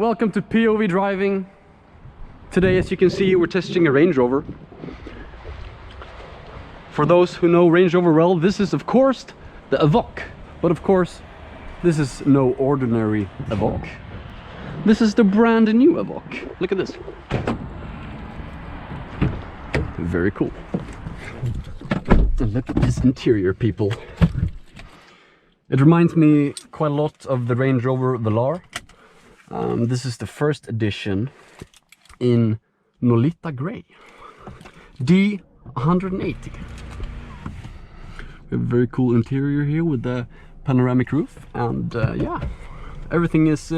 welcome to POV driving. Today, as you can see, we're testing a Range Rover. For those who know Range Rover well, this is of course the Evoque. But of course, this is no ordinary Evoque. This is the brand new Evoque. Look at this. Very cool. And look at this interior, people. It reminds me quite a lot of the Range Rover Velar. This is the first edition in Nolita Grey. D180. We have a very cool interior here with the panoramic roof. And yeah, everything is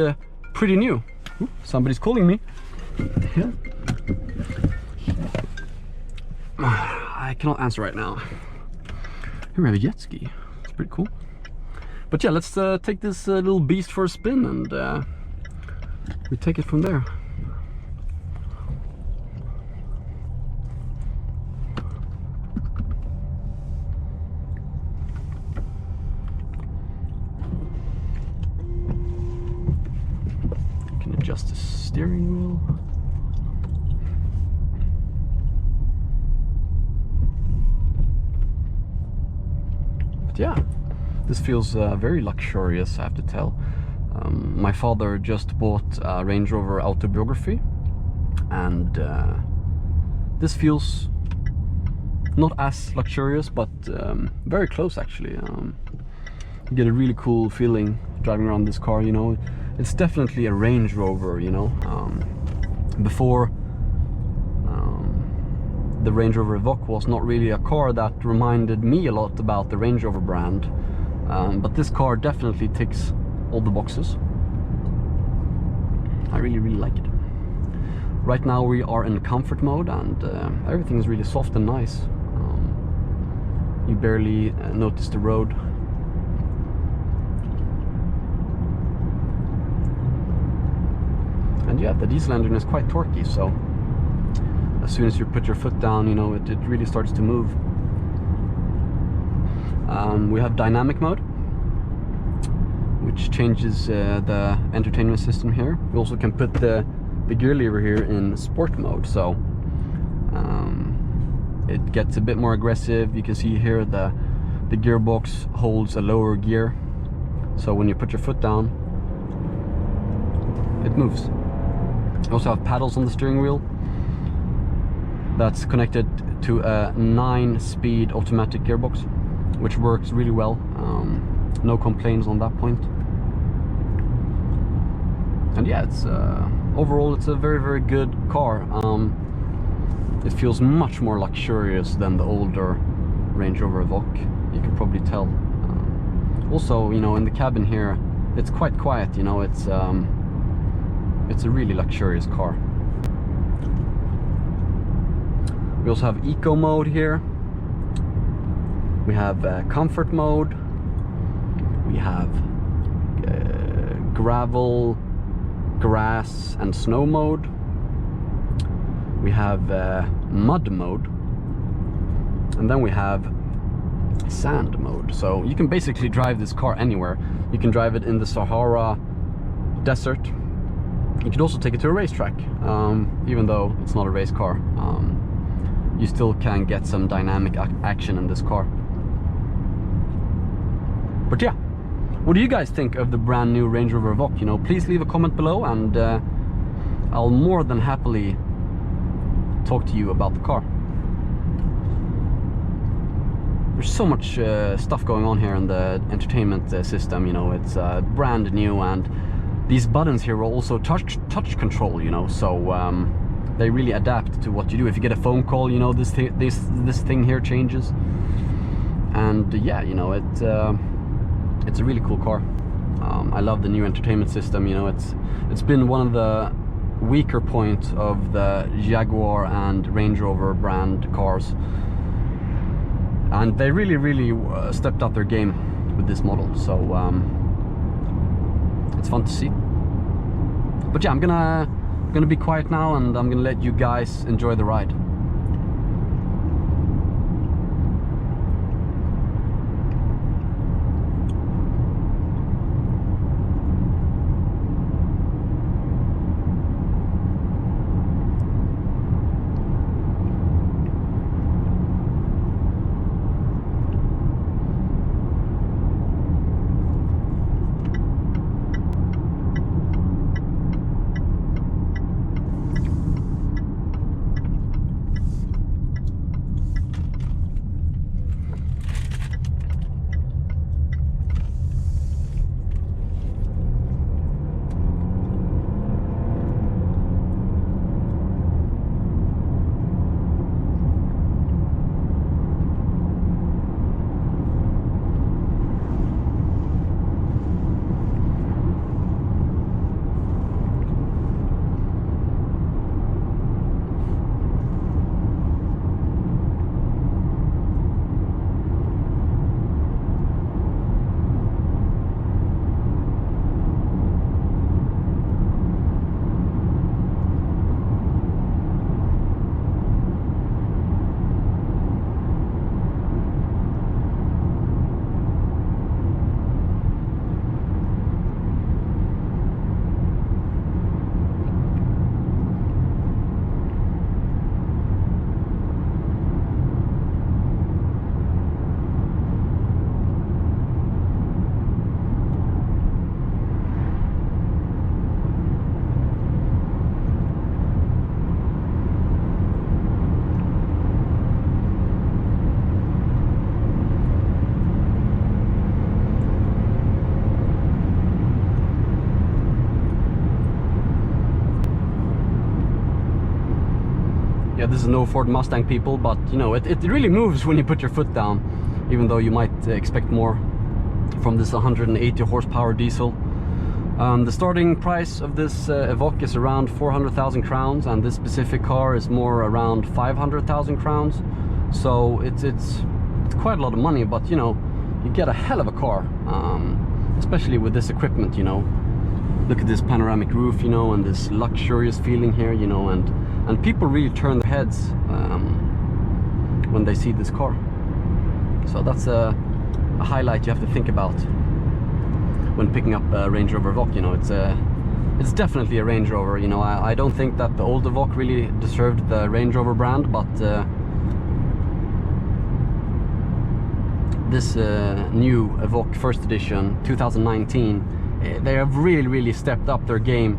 pretty new. Ooh, somebody's calling me. Yeah. I cannot answer right now. Here we have a jet ski. It's pretty cool. But yeah, let's take this little beast for a spin and we take it from there. You can adjust the steering wheel. But yeah, this feels very luxurious, I have to tell. My father just bought a Range Rover Autobiography, and this feels not as luxurious, but very close actually. You get a really cool feeling driving around this car, you know. It's definitely a Range Rover, you know. Before, the Range Rover Evoque was not really a car that reminded me a lot about the Range Rover brand. But this car definitely ticks all the boxes. I really like it. Right now we are in comfort mode, and everything is really soft and nice. You barely notice the road. And yeah, the diesel engine is quite torquey, so as soon as you put your foot down, you know, it really starts to move. We have dynamic mode, which changes the entertainment system here. We also can put the gear lever here in sport mode, so it gets a bit more aggressive. You can see here the gearbox holds a lower gear, so when you put your foot down, it moves. You also have paddles on the steering wheel. That's connected to a 9-speed automatic gearbox, which works really well. No complaints on that point. And yeah, it's overall it's a very good car. It feels much more luxurious than the older Range Rover Evoque. You can probably tell. Also, you know, in the cabin here, it's quite quiet. You know, it's a really luxurious car. We also have eco mode here. We have comfort mode. We have gravel, grass and snow mode. We have mud mode. And then we have sand mode. So you can basically drive this car anywhere. You can drive it in the Sahara desert. You could also take it to a racetrack, even though it's not a race car. You still can get some dynamic action in this car. But yeah, what do you guys think of the brand new Range Rover Evoque? You know, please leave a comment below, and I'll more than happily talk to you about the car. There's so much stuff going on here in the entertainment system. You know, it's brand new, and these buttons here are also touch control. You know, so they really adapt to what you do. If you get a phone call, you know, this thing here changes. And yeah, you know, it's a really cool car. I love the new entertainment system. You know, it's been one of the weaker points of the Jaguar and Range Rover brand cars, and they really stepped up their game with this model. So it's fun to see. But yeah, I'm gonna be quiet now, and I'm gonna let you guys enjoy the ride. Yeah, this is no Ford Mustang, people, but you know, it really moves when you put your foot down, even though you might expect more from this 180 horsepower diesel. The starting price of this Evoque is around 400,000 crowns, and this specific car is more around 500,000 crowns. So it's quite a lot of money, but you know, you get a hell of a car, especially with this equipment. You know, look at this panoramic roof, you know, and this luxurious feeling here, you know, and people really turn their heads when they see this car. So that's a highlight you have to think about when picking up a Range Rover Evoque. You know, it's definitely a Range Rover. You know, I don't think that the old Evoque really deserved the Range Rover brand, but this new Evoque first edition 2019, they have really stepped up their game.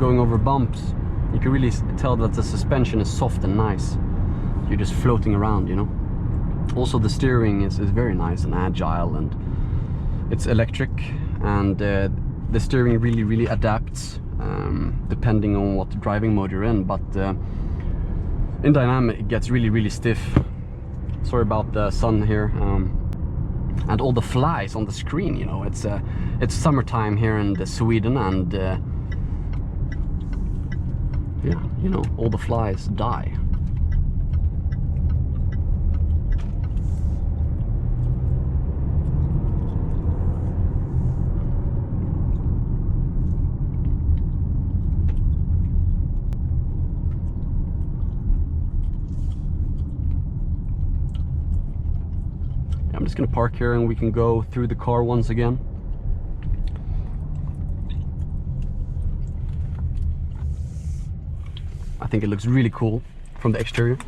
Going over bumps, you can really tell that the suspension is soft and nice. You're just floating around, you know. Also the steering is very nice and agile, and it's electric, and the steering really adapts depending on what driving mode you're in, but in dynamic it gets really stiff. Sorry about the sun here, and all the flies on the screen. You know, it's summertime here in Sweden, and yeah, you know, all the flies die. I'm just gonna park here and we can go through the car once again. I think it looks really cool from the exterior.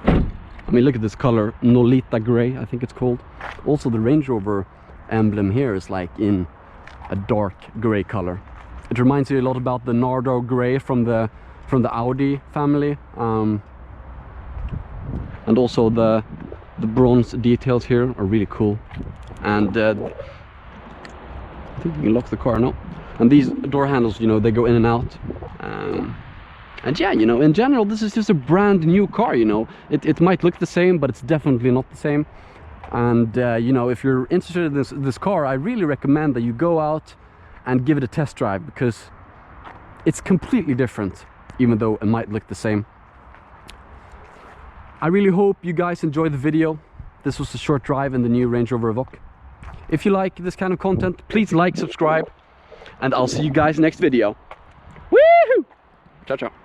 I mean, look at this color, Nolita gray, I think it's called. Also the Range Rover emblem here is like in a dark gray color. It reminds you a lot about the Nardo gray from the Audi family, and also the bronze details here are really cool. And I think you can lock the car now. And these door handles, you know, they go in and out. And yeah, you know, in general, this is just a brand new car. You know, it might look the same, but it's definitely not the same. And you know, if you're interested in this car, I really recommend that you go out and give it a test drive, because it's completely different, even though it might look the same. I really hope you guys enjoyed the video. This was a short drive in the new Range Rover Evoque. If you like this kind of content, please like, subscribe, and I'll see you guys next video. Woohoo! Ciao, ciao.